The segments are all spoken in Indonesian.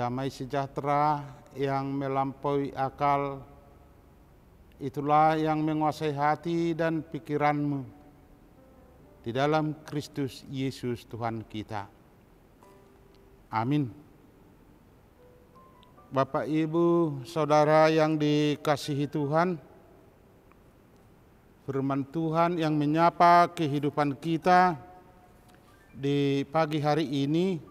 damai sejahtera yang melampaui akal, itulah yang menguasai hati dan pikiranmu di dalam Kristus Yesus Tuhan kita. Amin. Bapak, Ibu, Saudara yang dikasihi Tuhan, firman Tuhan yang menyapa kehidupan kita di pagi hari ini,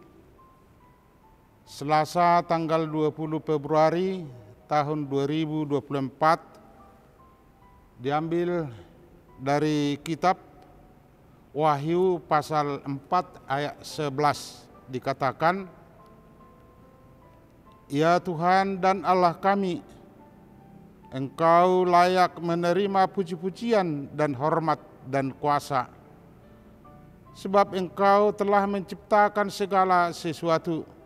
Selasa tanggal 20 Februari tahun 2024, diambil dari kitab Wahyu pasal 4 ayat 11, dikatakan, "Ya Tuhan dan Allah kami, Engkau layak menerima puji-pujian dan hormat dan kuasa, sebab Engkau telah menciptakan segala sesuatu,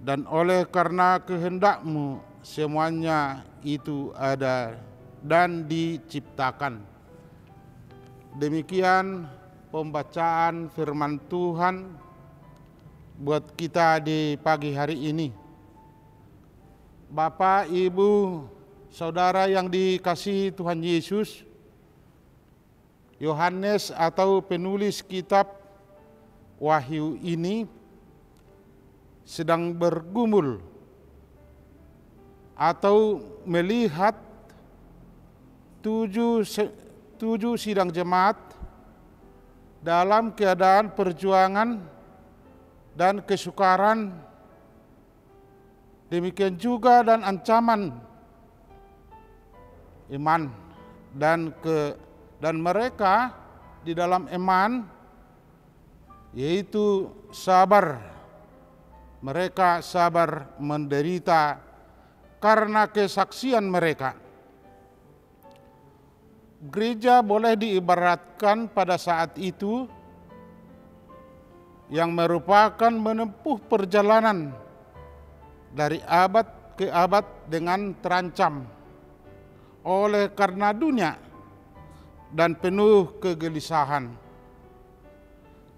dan oleh karena kehendak-Mu semuanya itu ada dan diciptakan." Demikian pembacaan firman Tuhan buat kita di pagi hari ini. Bapak, Ibu, Saudara yang dikasihi Tuhan Yesus, Yohanes atau penulis kitab Wahyu ini sedang bergumul atau melihat tujuh sidang jemaat dalam keadaan perjuangan dan kesukaran, demikian juga dan ancaman iman dan mereka di dalam iman, yaitu sabar. Mereka sabar menderita karena kesaksian mereka. Gereja boleh diibaratkan pada saat itu yang merupakan menempuh perjalanan dari abad ke abad dengan terancam oleh karena dunia dan penuh kegelisahan,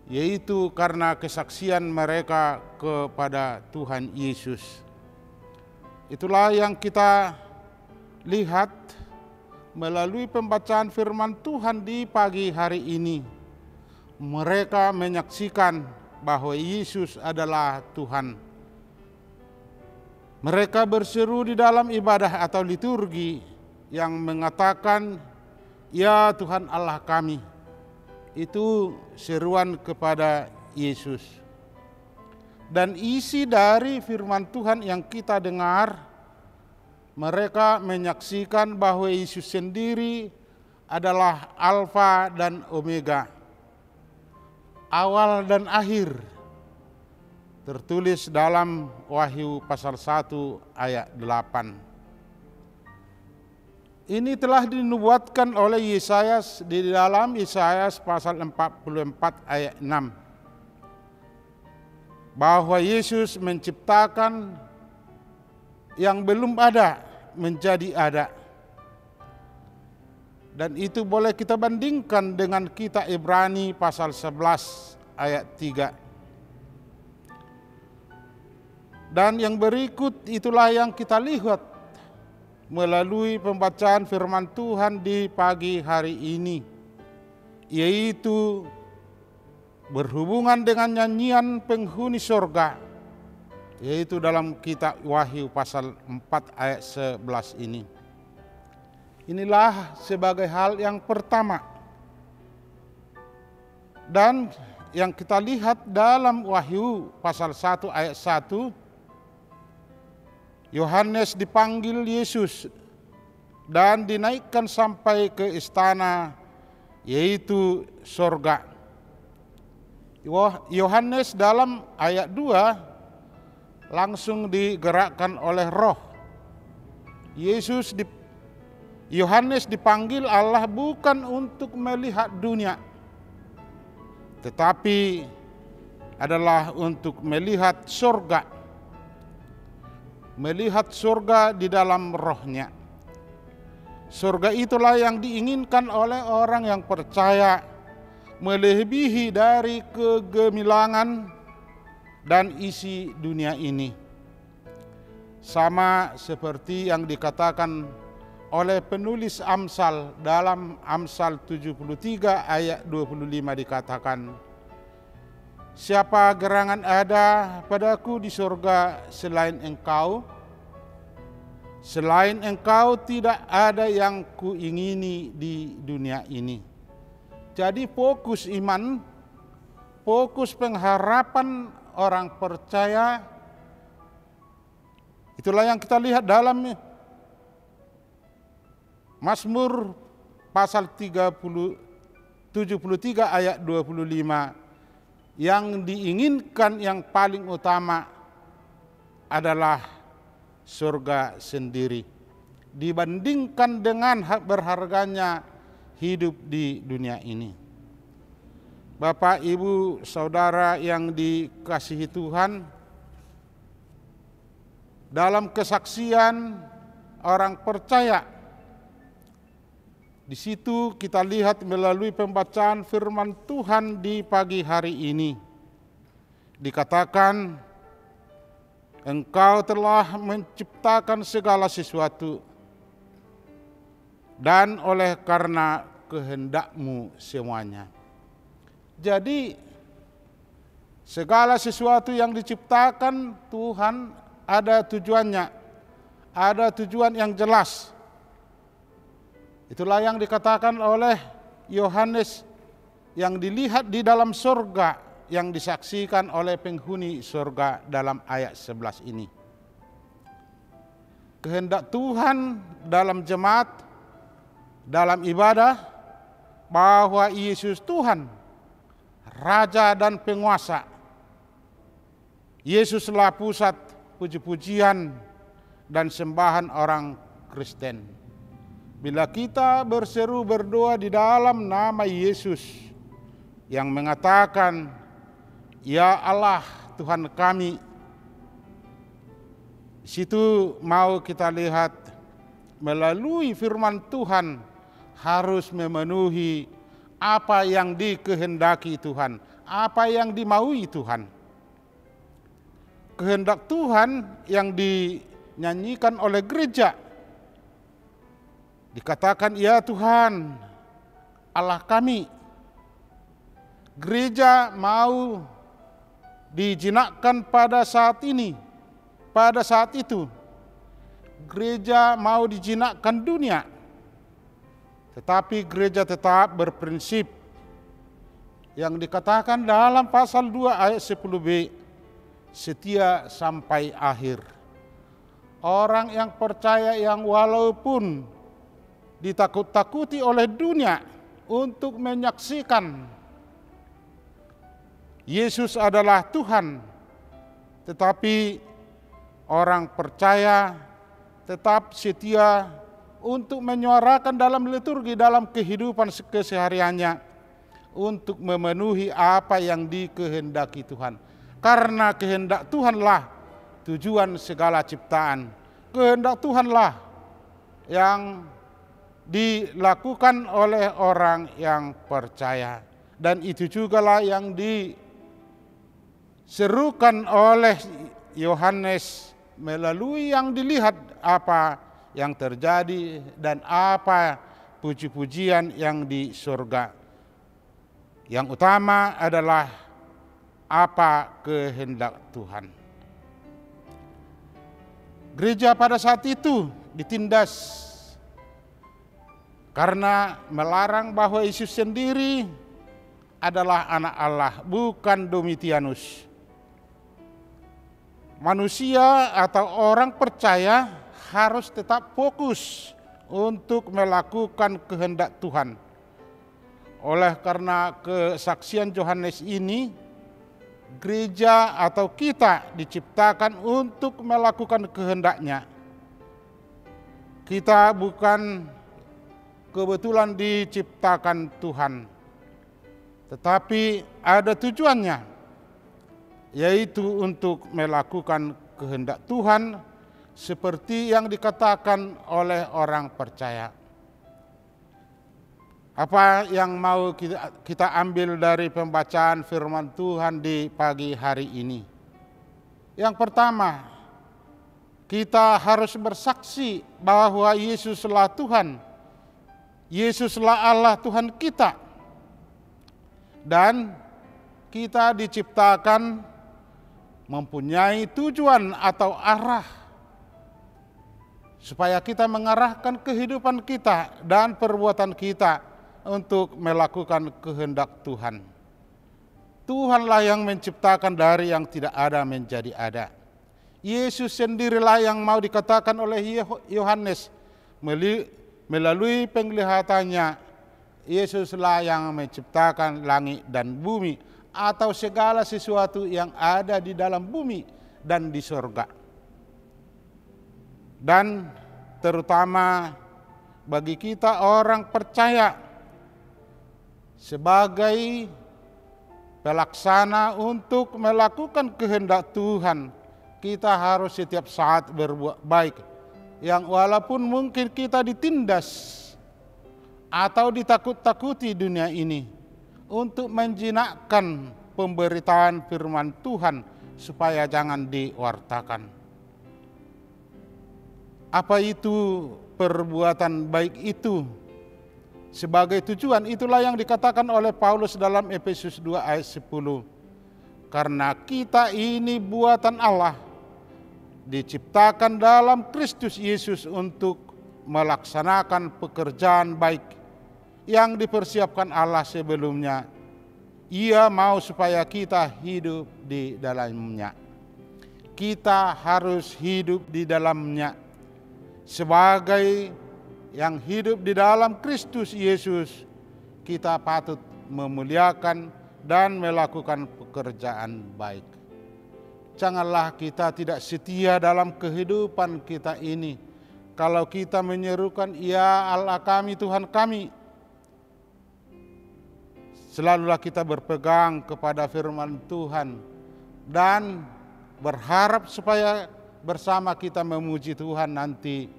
yaitu karena kesaksian mereka kepada Tuhan Yesus. Itulah yang kita lihat melalui pembacaan firman Tuhan di pagi hari ini. Mereka menyaksikan bahwa Yesus adalah Tuhan. Mereka berseru di dalam ibadah atau liturgi yang mengatakan, "Ya Tuhan Allah kami." Itu seruan kepada Yesus. Dan isi dari firman Tuhan yang kita dengar, mereka menyaksikan bahwa Yesus sendiri adalah Alfa dan Omega, awal dan akhir. Tertulis dalam Wahyu pasal 1 ayat 8. Ini telah dinubuatkan oleh Yesayas di dalam Yesayas pasal 44 ayat 6. Bahwa Yesus menciptakan yang belum ada menjadi ada. Dan itu boleh kita bandingkan dengan kitab Ibrani pasal 11 ayat 3. Dan yang berikut itulah yang kita lihat melalui pembacaan firman Tuhan di pagi hari ini, yaitu berhubungan dengan nyanyian penghuni sorga, yaitu dalam kitab Wahyu pasal 4 ayat 11 ini. Inilah sebagai hal yang pertama. Dan yang kita lihat dalam Wahyu pasal 1 ayat 1, Yohanes dipanggil Yesus dan dinaikkan sampai ke istana, yaitu sorga. Yohanes dalam ayat 2 langsung digerakkan oleh Roh. Yohanes dipanggil Allah bukan untuk melihat dunia, tetapi adalah untuk melihat sorga. Melihat surga di dalam rohnya. Surga itulah yang diinginkan oleh orang yang percaya, melebihi dari kegemilangan dan isi dunia ini. Sama seperti yang dikatakan oleh penulis Amsal dalam Amsal 73 ayat 25 dikatakan, siapa gerangan ada padaku di surga selain engkau? Selain engkau tidak ada yang kuingini di dunia ini. Jadi fokus iman, fokus pengharapan orang percaya, itulah yang kita lihat dalam Mazmur pasal 73 ayat 25. Yang diinginkan yang paling utama adalah surga sendiri dibandingkan dengan berharganya hidup di dunia ini. Bapak, Ibu, Saudara yang dikasihi Tuhan, dalam kesaksian orang percaya, di situ kita lihat melalui pembacaan firman Tuhan di pagi hari ini. Dikatakan, Engkau telah menciptakan segala sesuatu, dan oleh karena kehendak-Mu semuanya. Jadi, segala sesuatu yang diciptakan Tuhan ada tujuannya, ada tujuan yang jelas. Itulah yang dikatakan oleh Yohanes yang dilihat di dalam surga, yang disaksikan oleh penghuni surga dalam ayat 11 ini. Kehendak Tuhan dalam jemaat, dalam ibadah, bahwa Yesus Tuhan, Raja dan Penguasa. Yesuslah pusat puji-pujian dan sembahan orang Kristen. Bila kita berseru berdoa di dalam nama Yesus yang mengatakan, Ya Allah Tuhan kami, di situ mau kita lihat melalui firman Tuhan harus memenuhi apa yang dikehendaki Tuhan, apa yang dimaui Tuhan. Kehendak Tuhan yang dinyanyikan oleh gereja, dikatakan, Ya Tuhan Allah kami. Gereja mau dijinakkan pada saat ini, pada saat itu. Gereja mau dijinakkan dunia, tetapi gereja tetap berprinsip yang dikatakan dalam pasal 2 ayat 10b, setia sampai akhir. Orang yang percaya yang walaupun ditakut-takuti oleh dunia untuk menyaksikan Yesus adalah Tuhan, tetapi orang percaya tetap setia untuk menyuarakan dalam liturgi, dalam kehidupan kesehariannya, untuk memenuhi apa yang dikehendaki Tuhan. Karena kehendak Tuhanlah tujuan segala ciptaan. Kehendak Tuhanlah yang dilakukan oleh orang yang percaya. Dan itu jugalah yang diserukan oleh Yohanes melalui yang dilihat apa yang terjadi dan apa puji-pujian yang di surga. Yang utama adalah apa kehendak Tuhan. Gereja pada saat itu ditindas karena melarang bahwa Yesus sendiri adalah anak Allah, bukan Domitianus. Manusia atau orang percaya harus tetap fokus untuk melakukan kehendak Tuhan. Oleh karena kesaksian Yohanes ini, gereja atau kita diciptakan untuk melakukan kehendaknya. Kita bukan kebetulan diciptakan Tuhan, tetapi ada tujuannya, yaitu untuk melakukan kehendak Tuhan seperti yang dikatakan oleh orang percaya. Apa yang mau kita ambil dari pembacaan firman Tuhan di pagi hari ini? Yang pertama, Kita harus bersaksi bahwa Yesuslah Tuhan, Yesuslah Allah Tuhan kita. Dan kita diciptakan mempunyai tujuan atau arah, supaya kita mengarahkan kehidupan kita dan perbuatan kita untuk melakukan kehendak Tuhan. Tuhanlah yang menciptakan dari yang tidak ada menjadi ada. Yesus sendirilah yang mau dikatakan oleh Yohanes melalui penglihatannya, Yesuslah yang menciptakan langit dan bumi atau segala sesuatu yang ada di dalam bumi dan di surga. Dan terutama bagi kita orang percaya, sebagai pelaksana untuk melakukan kehendak Tuhan, kita harus setiap saat berbuat baik, yang walaupun mungkin kita ditindas atau ditakut-takuti dunia ini, untuk menjinakkan pemberitaan firman Tuhan supaya jangan diwartakan. Apa itu perbuatan baik itu? Sebagai tujuan, itulah yang dikatakan oleh Paulus dalam Efesus 2 ayat 10. Karena kita ini buatan Allah, diciptakan dalam Kristus Yesus untuk melaksanakan pekerjaan baik yang dipersiapkan Allah sebelumnya. Ia mau supaya kita hidup di dalamnya. Kita harus hidup di dalamnya. Sebagai yang hidup di dalam Kristus Yesus, kita patut memuliakan dan melakukan pekerjaan baik. Janganlah kita tidak setia dalam kehidupan kita ini. Kalau kita menyerukan, ya Allah kami, Tuhan kami, selalulah kita berpegang kepada firman Tuhan dan berharap supaya bersama kita memuji Tuhan nanti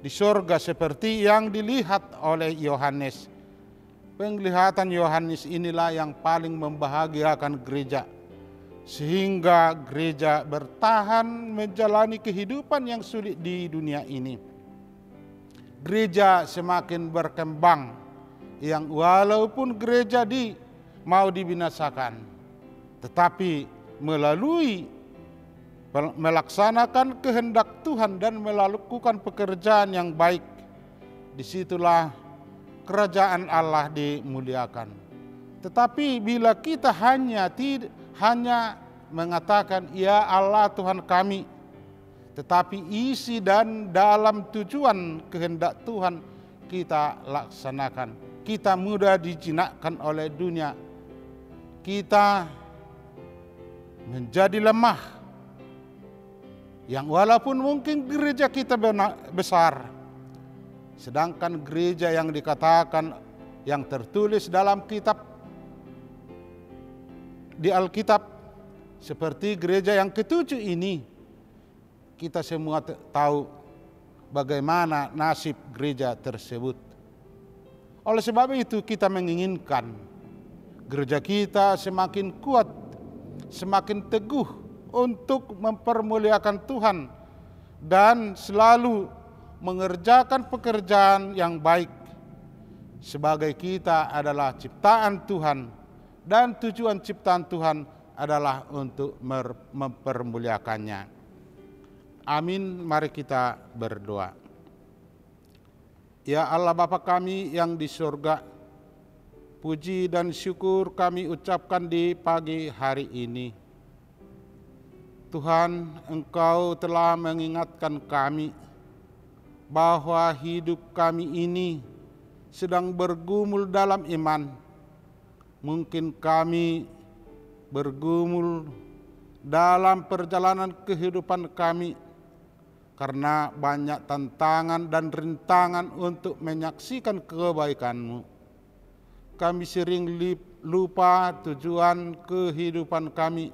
di surga seperti yang dilihat oleh Yohanes. Penglihatan Yohanes inilah yang paling membahagiakan gereja, sehingga gereja bertahan menjalani kehidupan yang sulit di dunia ini. Gereja semakin berkembang, yang walaupun gereja mau dibinasakan, tetapi melalui melaksanakan kehendak Tuhan dan melakukan pekerjaan yang baik, disitulah kerajaan Allah dimuliakan. Tetapi bila kita hanya mengatakan, ya Allah Tuhan kami, tetapi isi dan dalam tujuan kehendak Tuhan kita laksanakan, kita mudah dijinakkan oleh dunia, kita menjadi lemah. Yang walaupun mungkin gereja kita besar, sedangkan gereja yang dikatakan, yang tertulis dalam kitab, di Alkitab, seperti gereja yang ketujuh ini, kita semua tahu bagaimana nasib gereja tersebut. Oleh sebab itu kita menginginkan gereja kita semakin kuat, semakin teguh untuk mempermuliakan Tuhan dan selalu mengerjakan pekerjaan yang baik. Sebagai kita adalah ciptaan Tuhan dan tujuan ciptaan Tuhan adalah untuk mempermuliakannya. Amin, mari kita berdoa. Ya Allah Bapa kami yang di surga, puji dan syukur kami ucapkan di pagi hari ini. Tuhan, Engkau telah mengingatkan kami bahwa hidup kami ini sedang bergumul dalam iman. Mungkin kami bergumul dalam perjalanan kehidupan kami karena banyak tantangan dan rintangan untuk menyaksikan kebaikan-Mu. Kami sering lupa tujuan kehidupan kami.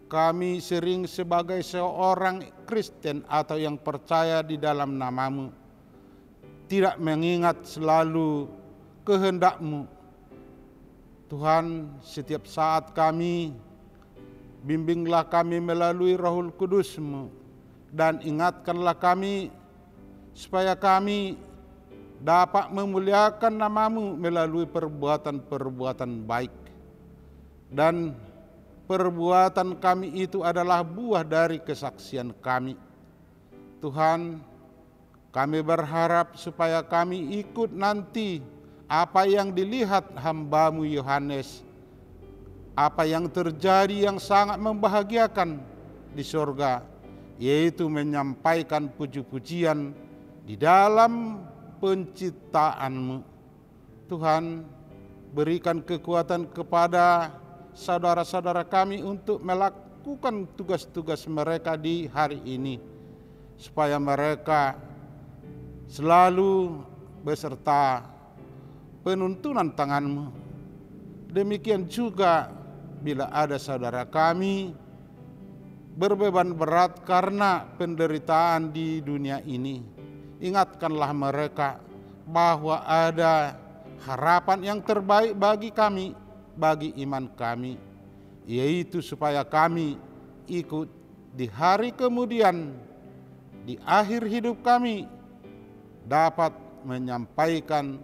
Kami sering sebagai seorang Kristen atau yang percaya di dalam nama-Mu, tidak mengingat selalu kehendak-Mu. Tuhan, setiap saat kami, bimbinglah kami melalui Roh Kudus-Mu, dan ingatkanlah kami supaya kami dapat memuliakan nama-Mu melalui perbuatan-perbuatan baik. Dan perbuatan kami itu adalah buah dari kesaksian kami. Tuhan, kami berharap supaya kami ikut nanti apa yang dilihat hamba-Mu Yohanes, apa yang terjadi yang sangat membahagiakan di surga, yaitu menyampaikan puji-pujian di dalam penciptaan-Mu. Tuhan, berikan kekuatan kepada saudara-saudara kami untuk melakukan tugas-tugas mereka di hari ini, supaya mereka selalu beserta penuntunan tangan-Mu. Demikian juga bila ada saudara kami berbeban berat karena penderitaan di dunia ini, ingatkanlah mereka bahwa ada harapan yang terbaik bagi kami, bagi iman kami, yaitu supaya kami ikut di hari kemudian, di akhir hidup kami, dapat menyampaikan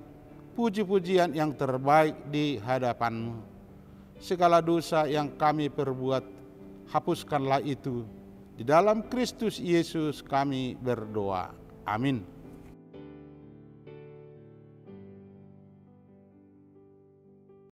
puji-pujian yang terbaik di hadapan-Mu. Segala dosa yang kami perbuat, hapuskanlah itu. Di dalam Kristus Yesus kami berdoa. Amin.